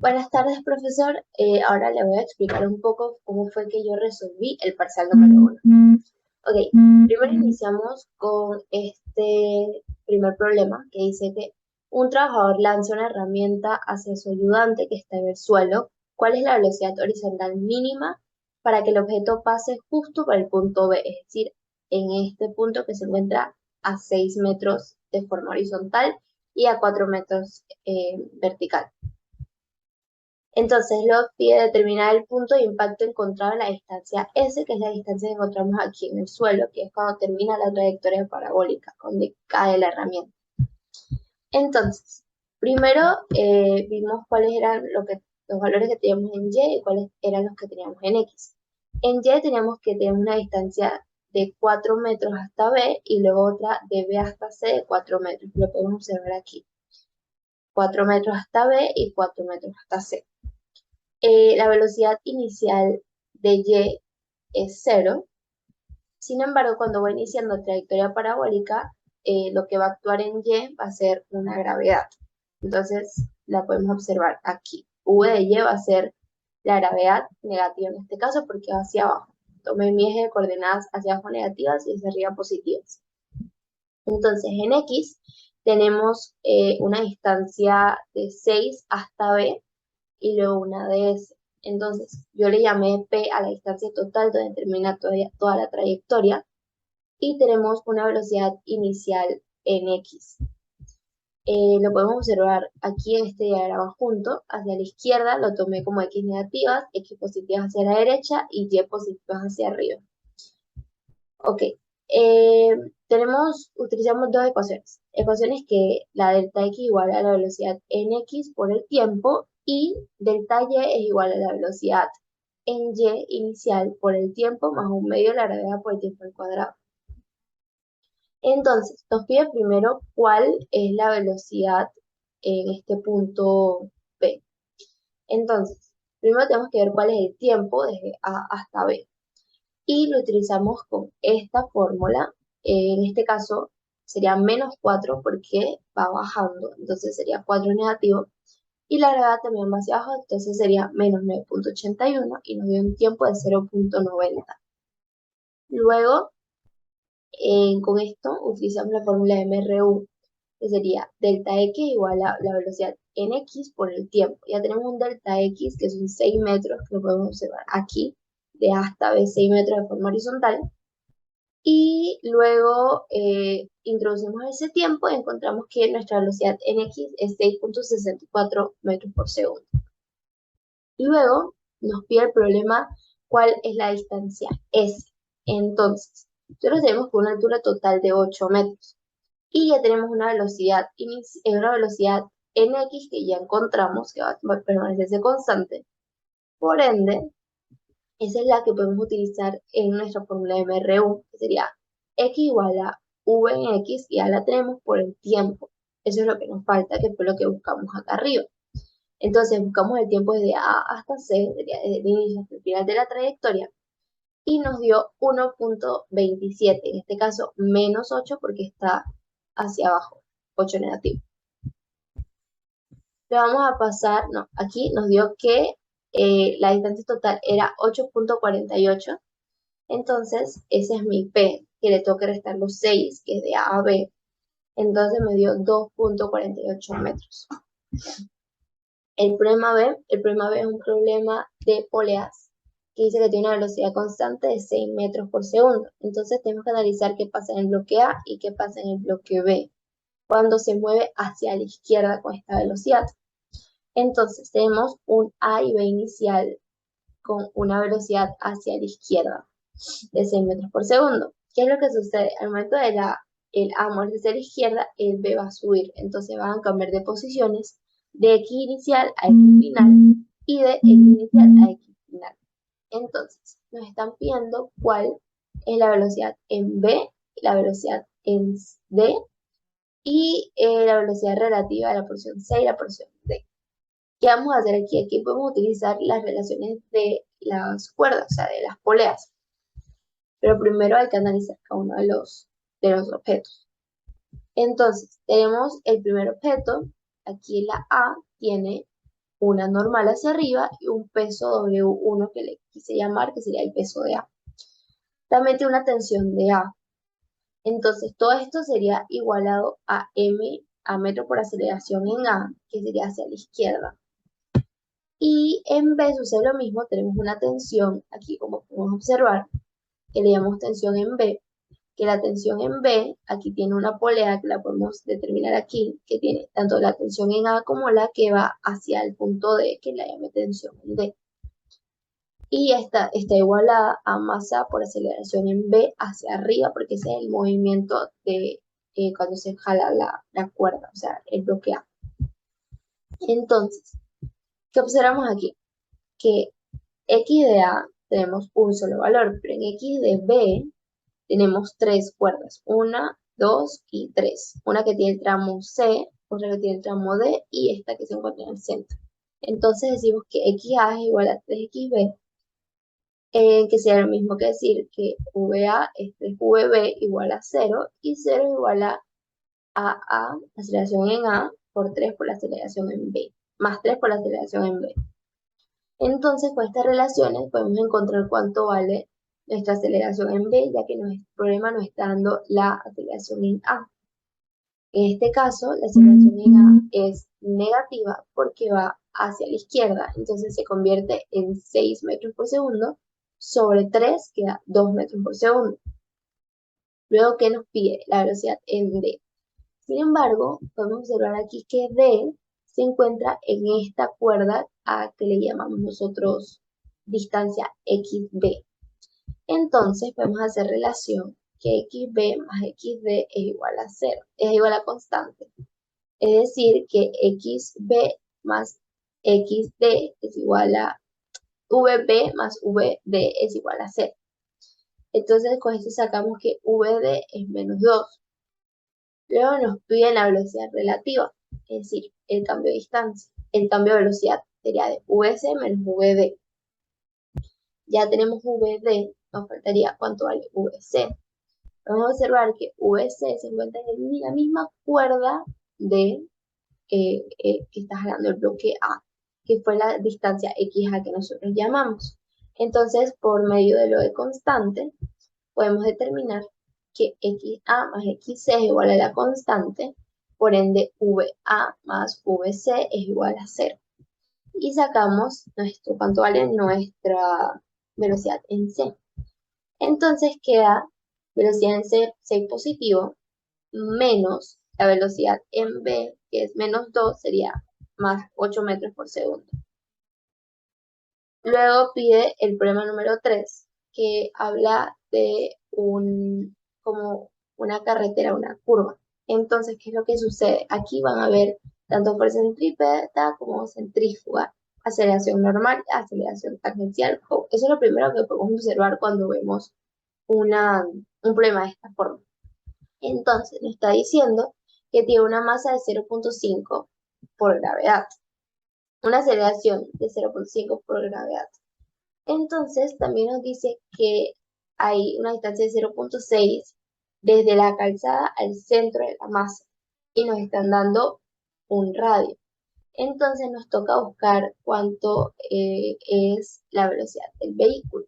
Buenas tardes, profesor. Ahora le voy a explicar un poco cómo fue que yo resolví el parcial número 1. Ok, primero iniciamos con este primer problema que dice que un trabajador lanza una herramienta hacia su ayudante que está en el suelo. ¿Cuál es la velocidad horizontal mínima para que el objeto pase justo por el punto B? Es decir, en este punto que se encuentra a 6 metros de forma horizontal y a 4 metros vertical. Entonces lo pide determinar el punto de impacto encontrado en la distancia S, que es la distancia que encontramos aquí en el suelo, que es cuando termina la trayectoria parabólica, donde cae la herramienta. Entonces, primero vimos cuáles eran los valores que teníamos en Y y cuáles eran los que teníamos en X. En Y teníamos que tener una distancia de 4 metros hasta B y luego otra de B hasta C de 4 metros. Lo podemos observar aquí. 4 metros hasta B y 4 metros hasta C. La velocidad inicial de Y es 0. Sin embargo, cuando va iniciando trayectoria parabólica, lo que va a actuar en Y va a ser una gravedad. Entonces, la podemos observar aquí. V de Y va a ser la gravedad negativa en este caso porque va hacia abajo. Tomé mi eje de coordenadas hacia abajo negativas y hacia arriba positivas. Entonces, en X tenemos una distancia de 6 hasta B y luego una de S. Entonces, yo le llamé P a la distancia total donde termina toda la trayectoria y tenemos una velocidad inicial en X. Lo podemos observar aquí en este diagrama junto. Hacia la izquierda lo tomé como X negativas, X positivas hacia la derecha y Y positivas hacia arriba. Ok, utilizamos dos ecuaciones. Ecuaciones que la delta X igual a la velocidad en X por el tiempo y delta Y es igual a la velocidad en Y inicial por el tiempo más un medio de la gravedad por el tiempo al cuadrado. Entonces, nos pide primero cuál es la velocidad en este punto B. Entonces, primero tenemos que ver cuál es el tiempo desde A hasta B. Y lo utilizamos con esta fórmula. En este caso sería menos 4 porque va bajando, entonces sería 4 negativo. Y la gravedad también va hacia abajo, entonces sería menos 9.81 y nos dio un tiempo de 0.90. Luego, con esto utilizamos la fórmula de MRU, que sería delta X igual a la velocidad en X por el tiempo. Ya tenemos un delta X que son 6 metros, que lo podemos observar aquí, de A hasta B, 6 metros de forma horizontal. Y luego introducimos ese tiempo y encontramos que nuestra velocidad en X es 6.64 metros por segundo. Y luego nos pide el problema cuál es la distancia S. Entonces, nosotros tenemos una altura total de 8 metros y ya tenemos una velocidad en X que ya encontramos que va a permanecerse constante. Por ende, esa es la que podemos utilizar en nuestra fórmula de MRU, que sería X igual a V en X, y ya la tenemos por el tiempo. Eso es lo que nos falta, que fue lo que buscamos acá arriba. Entonces buscamos el tiempo desde A hasta C, desde el inicio hasta el final de la trayectoria, y nos dio 1.27, en este caso menos 8 porque está hacia abajo, 8 negativo. Le vamos a pasar, no, aquí nos dio que la distancia total era 8.48, entonces ese es mi P, que le toca restar los 6, que es de A a B, entonces me dio 2.48 metros. El problema B es un problema de poleas, que dice que tiene una velocidad constante de 6 metros por segundo. Entonces tenemos que analizar qué pasa en el bloque A y qué pasa en el bloque B, cuando se mueve hacia la izquierda con esta velocidad. Entonces tenemos un A y B inicial con una velocidad hacia la izquierda de 6 metros por segundo. ¿Qué es lo que sucede? Al momento de el A moverse hacia la izquierda, el B va a subir. Entonces van a cambiar de posiciones de X inicial a X final y de X inicial a X final. Entonces, nos están pidiendo cuál es la velocidad en B, la velocidad en D y la velocidad relativa a la porción C y la porción D. ¿Qué vamos a hacer aquí? Aquí podemos utilizar las relaciones de las cuerdas, o sea, de las poleas. Pero primero hay que analizar cada uno de los objetos. Entonces, tenemos el primer objeto, aquí la A tiene una normal hacia arriba y un peso W1 que le quise llamar, que sería el peso de A. También tiene una tensión de A. Entonces, todo esto sería igualado a M, a metro por aceleración en A, que sería hacia la izquierda. Y en B sucede lo mismo, tenemos una tensión, aquí como podemos observar, que le llamamos tensión en B, que la tensión en B, aquí tiene una polea que la podemos determinar aquí, que tiene tanto la tensión en A como la que va hacia el punto D, que la llame tensión en D. Y esta está igualada a masa por aceleración en B hacia arriba, porque ese es el movimiento de cuando se jala la cuerda, o sea, el bloque A. Entonces, ¿qué observamos aquí? Que X de A tenemos un solo valor, pero en X de B tenemos tres cuerdas, una, dos y tres. Una que tiene el tramo C, otra que tiene el tramo D y esta que se encuentra en el centro. Entonces decimos que XA es igual a 3XB, que sea lo mismo que decir que VA es 3VB igual a 0 y 0 igual a AA, aceleración en A, por 3 por la aceleración en B, más 3 por la aceleración en B. Entonces, con estas relaciones podemos encontrar cuánto vale nuestra aceleración en B, ya que el problema nos está dando la aceleración en A. En este caso, la aceleración en A es negativa porque va hacia la izquierda, entonces se convierte en 6 metros por segundo sobre 3, que da 2 metros por segundo. Luego, ¿qué nos pide? La velocidad en D. Sin embargo, podemos observar aquí que D se encuentra en esta cuerda a que le llamamos nosotros distancia XB. Entonces podemos hacer relación que XB más XD es igual a 0, es igual a constante. Es decir, que XB más XD es igual a VB más VD es igual a 0. Entonces con esto sacamos que VD es menos 2. Luego nos piden la velocidad relativa, es decir, el cambio de distancia. El cambio de velocidad sería de VC menos VD. Ya tenemos VD, nos faltaría cuánto vale VC. Vamos a observar que VC se encuentra en la misma cuerda de que está jalando el bloque A, que fue la distancia XA que nosotros llamamos. Entonces, por medio de lo de constante, podemos determinar que XA más XC es igual a la constante, por ende VA más VC es igual a 0. Y sacamos cuánto vale nuestra velocidad en C. Entonces queda velocidad en C, 6 positivo, menos la velocidad en B, que es menos 2, sería más 8 metros por segundo. Luego pide el problema número 3, que habla de como una carretera, una curva. Entonces, ¿qué es lo que sucede? Aquí van a ver tanto fuerza centrípeta como centrífuga, aceleración normal, aceleración tangencial. Eso es lo primero que podemos observar cuando vemos un problema de esta forma. Entonces, nos está diciendo que tiene una masa de 0.5 por gravedad, una aceleración de 0.5 por gravedad. Entonces, también nos dice que hay una distancia de 0.6 desde la calzada al centro de la masa y nos están dando un radio. Entonces, nos toca buscar cuánto es la velocidad del vehículo.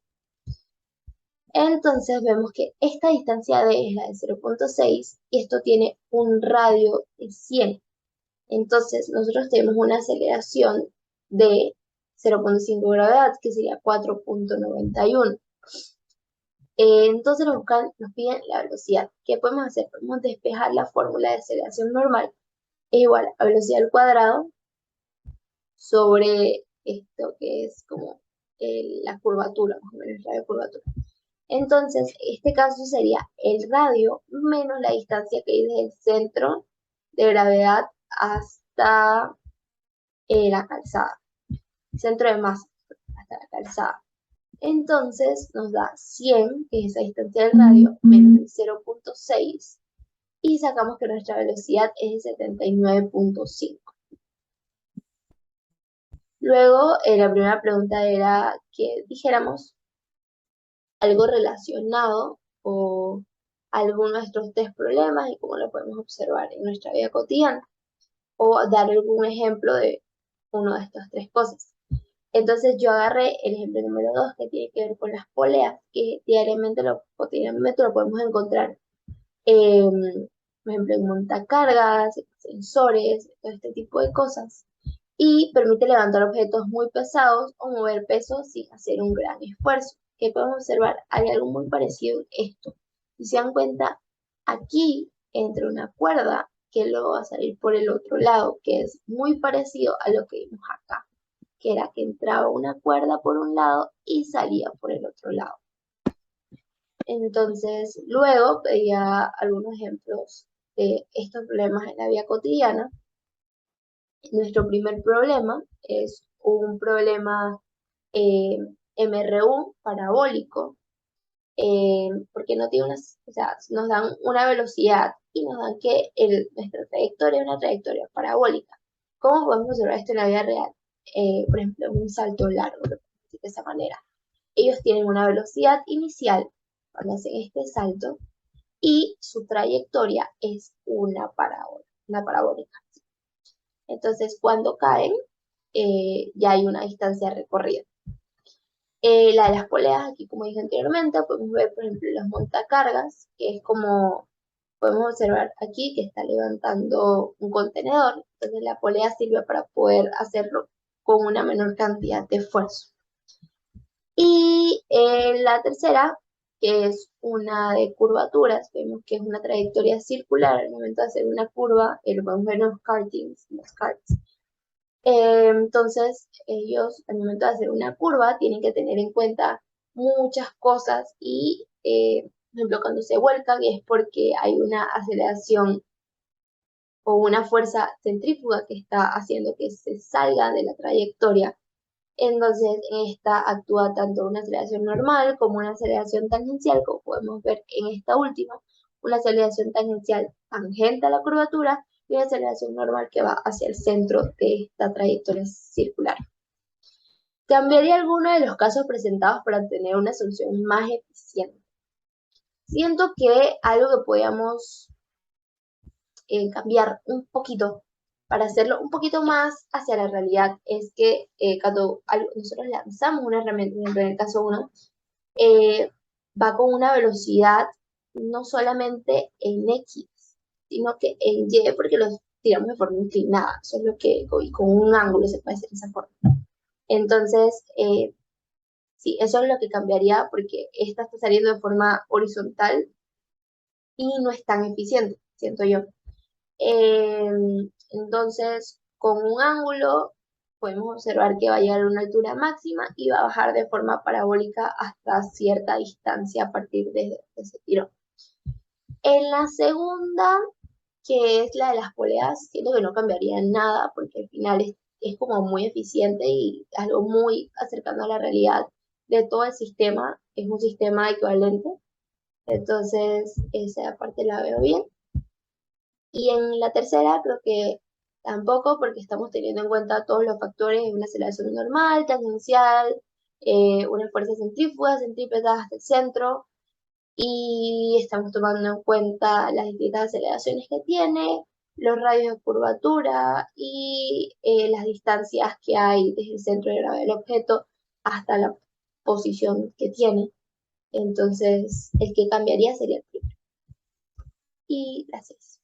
Entonces, vemos que esta distancia D es la de 0.6 y esto tiene un radio de 100. Entonces, nosotros tenemos una aceleración de 0.5 gravedad, que sería 4.91. Entonces nos piden la velocidad. ¿Qué podemos hacer? Podemos despejar la fórmula de aceleración normal. Es igual a velocidad al cuadrado sobre esto que es como la curvatura, más o menos la de curvatura. Entonces, este caso sería el radio menos la distancia que hay desde el centro de gravedad hasta la calzada, centro de masa hasta la calzada. Entonces nos da 100, que es esa distancia del radio, menos el 0.6, y sacamos que nuestra velocidad es de 79.5. Luego, la primera pregunta era que dijéramos algo relacionado o alguno de nuestros tres problemas y cómo lo podemos observar en nuestra vida cotidiana, o dar algún ejemplo de uno de estas tres cosas. Entonces yo agarré el ejemplo número 2 que tiene que ver con las poleas, que cotidianamente lo podemos encontrar, por ejemplo, en montacargas, en sensores, todo este tipo de cosas. Y permite levantar objetos muy pesados o mover pesos sin hacer un gran esfuerzo. Que podemos observar, hay algo muy parecido en esto. Si se dan cuenta, aquí entra una cuerda que luego va a salir por el otro lado, que es muy parecido a lo que vimos acá, que era que entraba una cuerda por un lado y salía por el otro lado. Entonces, luego veía algunos ejemplos de estos problemas en la vida cotidiana. Nuestro primer problema es un problema eh, MRU parabólico, porque no tiene o sea, nos dan una velocidad y nos dan que nuestra trayectoria es una trayectoria parabólica. ¿Cómo podemos observar esto en la vida real? Por ejemplo, un salto largo, de esa manera. Ellos tienen una velocidad inicial cuando hacen este salto y su trayectoria es una parabólica. Entonces, cuando caen, ya hay una distancia recorrida. La de las poleas, aquí como dije anteriormente, podemos ver, por ejemplo, los montacargas, que es como podemos observar aquí que está levantando un contenedor. Entonces, la polea sirve para poder hacerlo con una menor cantidad de esfuerzo. Y la tercera, que es una de curvaturas, vemos que es una trayectoria circular al momento de hacer una curva, lo podemos ver en los kartings, en los karts. Entonces, ellos al momento de hacer una curva tienen que tener en cuenta muchas cosas y, por ejemplo, cuando se vuelcan es porque hay una aceleración o una fuerza centrífuga que está haciendo que se salga de la trayectoria. Entonces, en esta actúa tanto una aceleración normal como una aceleración tangencial, como podemos ver en esta última, una aceleración tangencial tangente a la curvatura y una aceleración normal que va hacia el centro de esta trayectoria circular. Cambiaría alguno de los casos presentados para obtener una solución más eficiente. Siento que algo que podíamos cambiar un poquito para hacerlo un poquito más hacia la realidad es que cuando nosotros lanzamos una herramienta, en el caso 1, va con una velocidad no solamente en X, sino que en Y, porque los tiramos de forma inclinada, eso es lo que con un ángulo se puede hacer de esa forma. Entonces, sí, eso es lo que cambiaría porque esta está saliendo de forma horizontal y no es tan eficiente, siento yo. Entonces, con un ángulo podemos observar que va a llegar a una altura máxima y va a bajar de forma parabólica hasta cierta distancia a partir de ese tiro. En la segunda, que es la de las poleas, siento que no cambiaría nada porque al final es como muy eficiente y algo muy acercando a la realidad de todo el sistema. Es un sistema equivalente. Entonces, esa parte la veo bien. Y en la tercera creo que tampoco porque estamos teniendo en cuenta todos los factores de una aceleración normal, tangencial, una fuerza centrífuga, centrípeta hasta el centro, y estamos tomando en cuenta las distintas aceleraciones que tiene, los radios de curvatura y las distancias que hay desde el centro de gravedad del objeto hasta la posición que tiene. Entonces, el que cambiaría sería el primero. Y gracias.